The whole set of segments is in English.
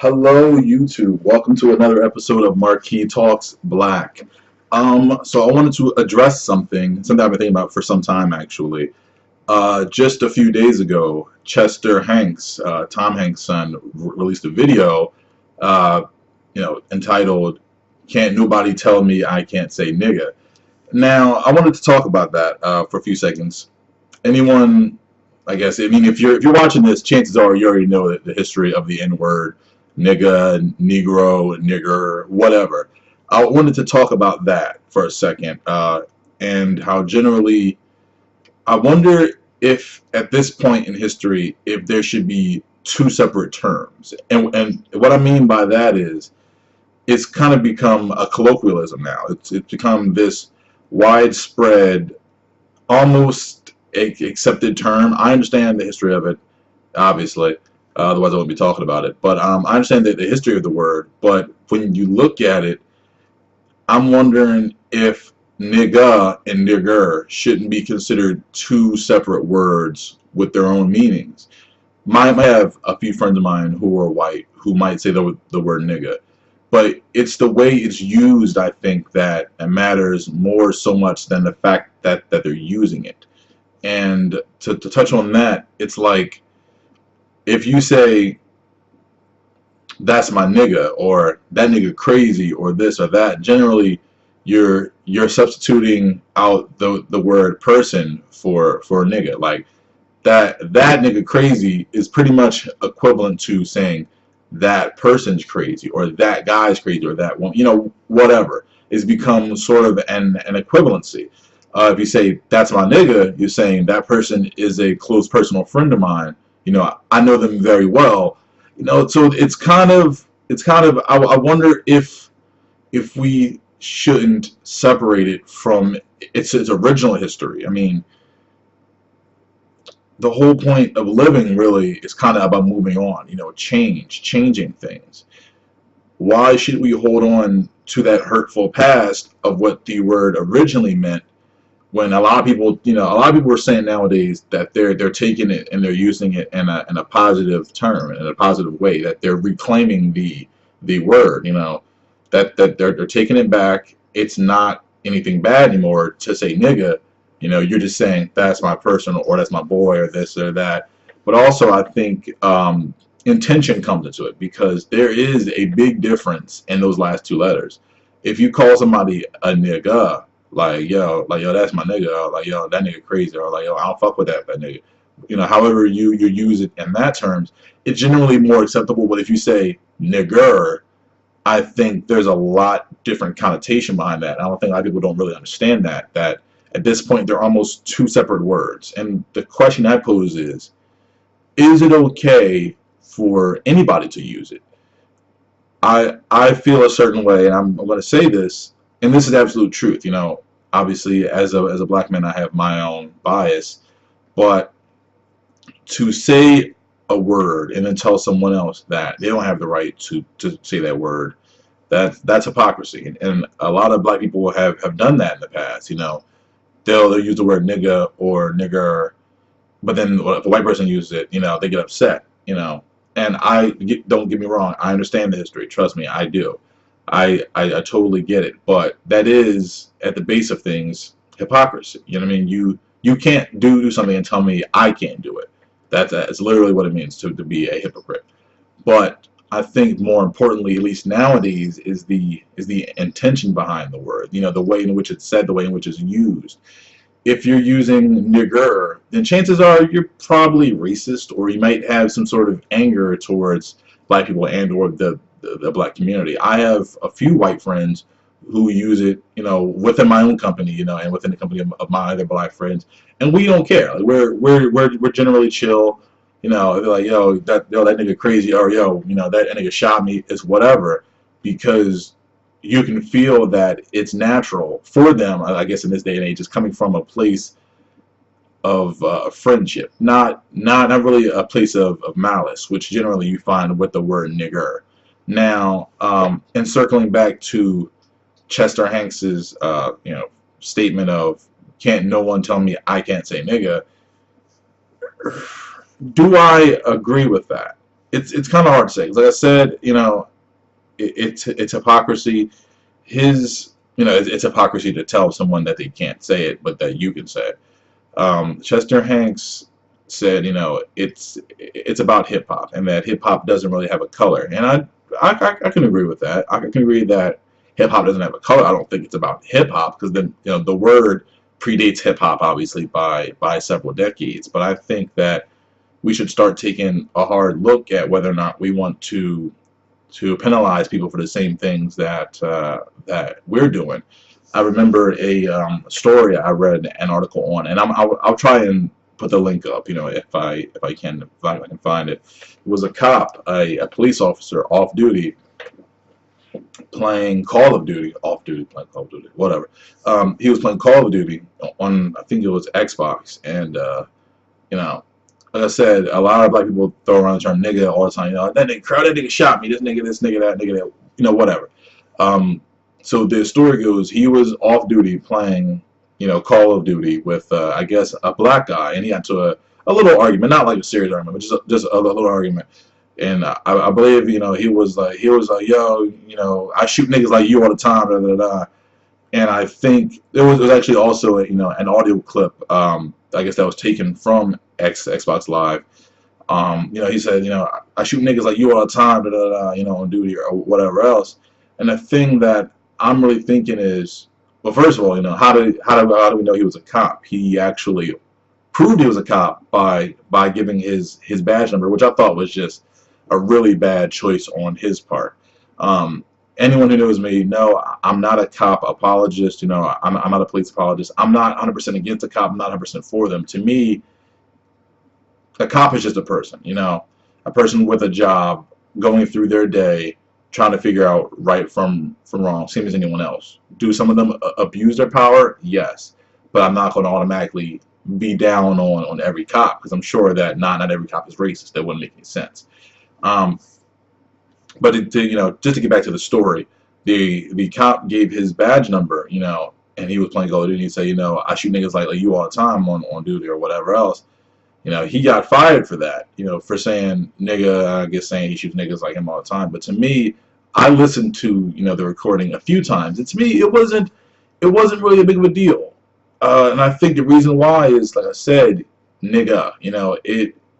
Hello, YouTube. Welcome to another episode of Marqui-Talks Black. So I wanted to address something I've been thinking about for some time, actually. Just a few days ago, Chester Hanks, Tom Hanks' son, released a video, entitled "Can't Nobody Tell Me I Can't Say Nigga." Now, I wanted to talk about that for a few seconds. Anyone, I guess, if you're watching this, chances are you already know the history of the N-word, nigga, negro, nigger, whatever. I wanted to talk about that for a second, and how generally, I wonder if at this point in history, if there should be two separate terms. And what I mean by that is, it's kind of become a colloquialism now. It's become this widespread, almost accepted term. I understand the history of it, obviously. Otherwise, I wouldn't be talking about it. But I understand the history of the word. But when you look at it, I'm wondering if nigga and nigger shouldn't be considered two separate words with their own meanings. I have a few friends of mine who are white who might say the word nigga. But it's the way it's used, I think, that matters more so much than the fact that they're using it. And to touch on that, it's like, if you say, that's my nigga, or that nigga crazy, or this or that, generally you're substituting out the word person for nigga. Like that nigga crazy is pretty much equivalent to saying that person's crazy, or that guy's crazy, or that one, whatever. It's become sort of an equivalency. If you say that's my nigga, you're saying that person is a close personal friend of mine. I know them very well. So it's kind of I wonder if we shouldn't separate it from its original history. I mean, the whole point of living really is kind of about moving on, changing things. Why should we hold on to that hurtful past of what the word originally meant, when a lot of people are saying nowadays that they're taking it and they're using it in a positive term, in a positive way, that they're reclaiming the word, that they're taking it back. It's not anything bad anymore to say nigga. You're just saying that's my person, or that's my boy, or this or that. But also, I think intention comes into it, because there is a big difference in those last two letters. If you call somebody a nigga, like yo, that's my nigga, or like yo, that nigga crazy, or like yo, I don't fuck with that nigga. However you use it in that terms, it's generally more acceptable. But if you say nigger, I think there's a lot different connotation behind that. I don't think a lot of people don't really understand that at this point they're almost two separate words. And the question I pose is it okay for anybody to use it? I feel a certain way, and I'm going to say this, and this is absolute truth. Obviously, as a black man, I have my own bias, but to say a word and then tell someone else that they don't have the right to say that word, that's hypocrisy. And a lot of black people have done that in the past. They'll use the word nigga or nigger, but then if a white person uses it, they get upset. And don't get me wrong, I understand the history. Trust me, I do. I totally get it. But that is, at the base of things, hypocrisy. You know what I mean? You can't do something and tell me I can't do it. That's literally what it means to be a hypocrite. But I think more importantly, at least nowadays, is the intention behind the word. The way in which it's said, the way in which it's used. If you're using nigger, then chances are you're probably racist, or you might have some sort of anger towards black people and or the black community. I have a few white friends who use it, within my own company, and within the company of my other black friends, and we don't care. Like, we're generally chill. They're like, yo, that nigga crazy, or yo, that nigga shot me. It's whatever, because you can feel that it's natural for them, I guess, in this day and age, is coming from a place of friendship, not really a place of malice, which generally you find with the word nigger. Now, and circling back to Chester Hanks's statement of "Can't no one tell me I can't say nigga," do I agree with that? it's kind of hard to say. Like I said, you know, it's hypocrisy. His, you know, it's hypocrisy to tell someone that they can't say it, but that you can say it. Chester Hanks said, you know, it's about hip hop, and that hip hop doesn't really have a color, and I can agree with that. I can agree that hip hop doesn't have a color. I don't think it's about hip hop, because then, you know, the word predates hip hop obviously by several decades. But I think that we should start taking a hard look at whether or not we want to penalize people for the same things that that we're doing. I remember a story I read an article on, and I'll try and put the link up, you know, if I can find it. It was a cop, a police officer off duty, playing Call of Duty, playing Call of Duty, whatever. He was playing Call of Duty on, I think it was Xbox, and you know, like I said, a lot of black people throw around the term nigga all the time. You know, that nigga shot me. This nigga, that nigga, that. You know, whatever. So the story goes, he was off duty playing, you know, Call of Duty with, I guess, a black guy, and he got to a little argument, not like a serious argument, but just a little argument. And I believe, you know, he was like, yo, you know, I shoot niggas like you all the time, da da da. And I think it was actually also, you know, an audio clip, I guess that was taken from Xbox Live. You know, he said, you know, I shoot niggas like you all the time, da da da, you know, on duty or whatever else. And the thing that I'm really thinking is, well, first of all, you know, how do we know he was a cop? He actually proved he was a cop by giving his badge number, which I thought was just a really bad choice on his part. Anyone who knows me know I'm not a cop apologist. You know, I'm not a police apologist. I'm not 100% against a cop. I'm not 100% for them. To me, a cop is just a person. You know, a person with a job going through their day, trying to figure out right from wrong, same as anyone else. Do some of them abuse their power? Yes, but I'm not going to automatically be down on every cop, because I'm sure that not every cop is racist. That wouldn't make any sense. But you know, just to get back to the story, the cop gave his badge number, you know, and he was playing Call of Duty. He said, you know, I shoot niggas like you all the time on duty or whatever else. You know, he got fired for that, you know, for saying nigga, I guess saying he shoots niggas like him all the time. But to me, I listened to, you know, the recording a few times, and to me, it wasn't really a big of a deal. And I think the reason why is, like I said, nigga, you know,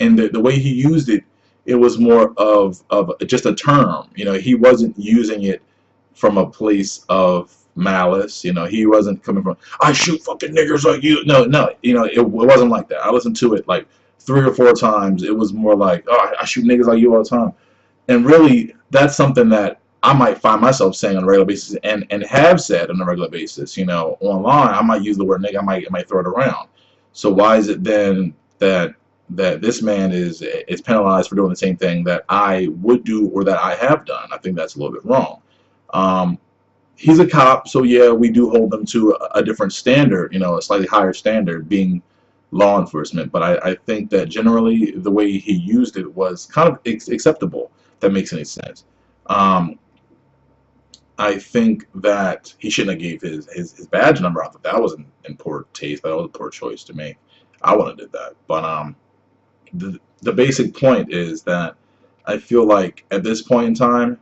and the way he used it, it was more of just a term. You know, he wasn't using it from a place of malice. You know, he wasn't coming from, I shoot fucking niggers like you. No, you know, it wasn't like that. I listened to it like 3 or 4 times. It was more like, oh, I shoot niggas like you all the time. And really, that's something that I might find myself saying on a regular basis, and have said on a regular basis. You know, online, I might use the word nigga. I might throw it around. So why is it then that this man is penalized for doing the same thing that I would do or that I have done? I think that's a little bit wrong. He's a cop, so yeah, we do hold them to a different standard, you know, a slightly higher standard, being law enforcement. But I think that generally the way he used it was kind of acceptable, if that makes any sense. I think that he shouldn't have gave his badge number. I thought that was in poor taste. That was a poor choice to make. I wouldn't have did that. But the basic point is that I feel like at this point in time,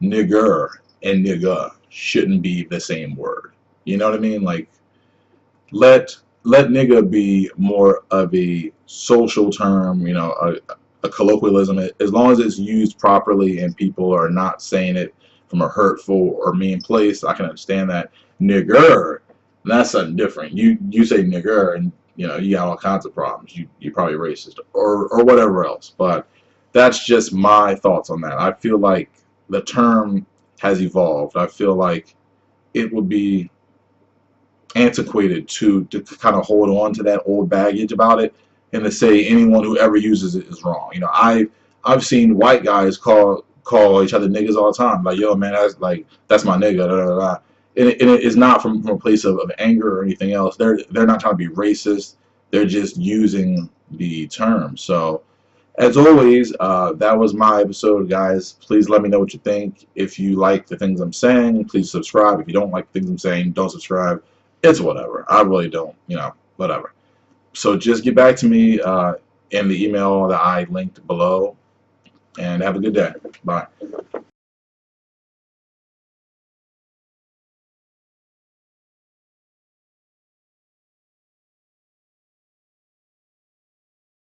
nigger and nigga shouldn't be the same word. You know what I mean? Like, let nigga be more of a social term, you know, a colloquialism, as long as it's used properly and people are not saying it from a hurtful or mean place. I can understand that. Nigger, that's something different. You say nigger and, you know, you got all kinds of problems. You're probably racist or whatever else. But that's just my thoughts on that. I feel like the term has evolved. I feel like it would be antiquated to kind of hold on to that old baggage about it, and to say anyone who ever uses it is wrong. You know, I've seen white guys call each other niggas all the time. Like, yo, man, that's my nigga. Da, da, da. And it is not from a place of anger or anything else. They're not trying to be racist. They're just using the term. So, as always, that was my episode, guys. Please let me know what you think. If you like the things I'm saying, please subscribe. If you don't like the things I'm saying, don't subscribe. It's whatever. I really don't, you know, whatever. So just get back to me in the email that I linked below. And have a good day. Bye.